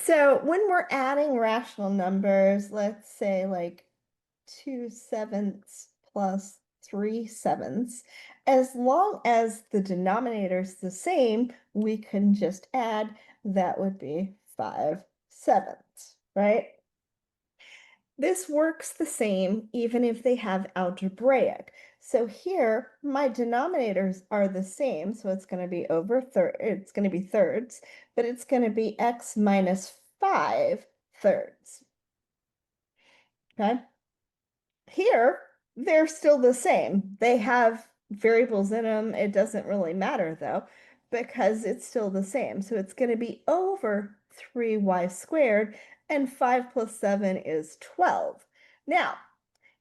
So when we're adding rational numbers, let's say like 2/7 plus 3/7, as long as the denominator is the same, we can just add, that would be 5/7, right? This works the same even if they have algebraic. So here, my denominators are the same, so it's going to be it's going to be thirds, but it's going to be x minus 5/3. Okay? Here, they're still the same. They have variables in them. It doesn't really matter though, because it's still the same. So it's going to be over 3y squared, and 5 plus 7 is 12. Now,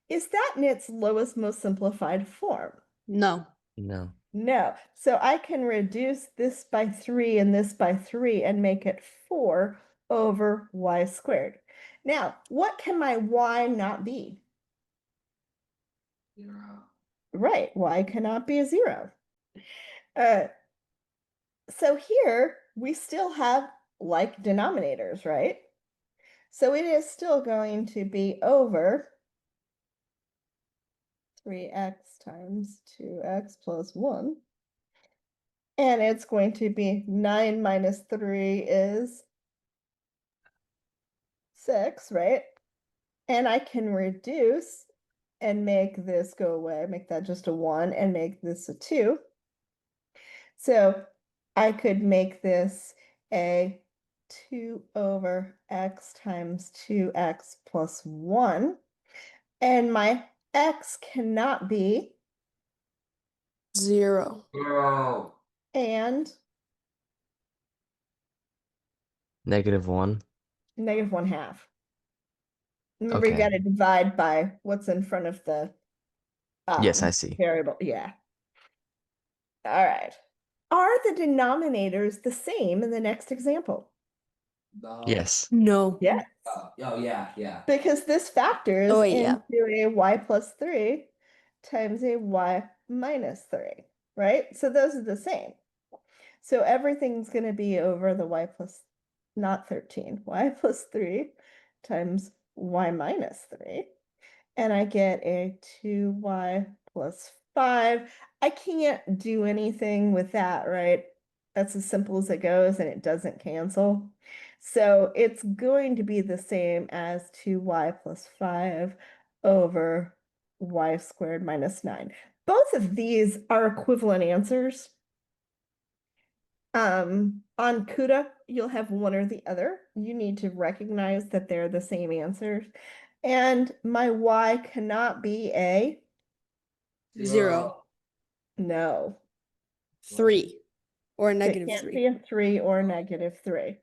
is that in its lowest, most simplified form? No. No. No. So I can reduce this by 3 and this by 3 and make it 4 over y squared. Now, what can my y not be? 0. Right, y cannot be a 0. So here we still have like denominators, right? So it is still going to be over 3x times 2x plus 1. And it's going to be 9 minus 3 is 6, right? And I can reduce and make this go away, make that just a 1 and make this a 2. So I could make this a 2 over x times 2x plus 1. And my x cannot be 0. 0. and -1. -1/2. Remember, you Okay. got to divide by what's in front of the Yes, I see. variable. Yeah. All right. Are the denominators the same in the next example? No. Yes. No. Yes. Oh, yeah. Because this factors Oh, wait, yeah. into a y plus 3 times a y minus 3, right? So those are the same. So everything's going to be over the y plus, not 13, y plus 3 times y minus 3. And I get a 2y plus 5. I can't do anything with that, right? That's as simple as it goes, and it doesn't cancel. So it's going to be the same as 2y plus 5 over y squared minus 9. Both of these are equivalent answers. On CUDA, you'll have one or the other. You need to recognize that they're the same answers. And my y cannot be a 0. no. 3. Or a It negative can't 3. be a 3 or a -3.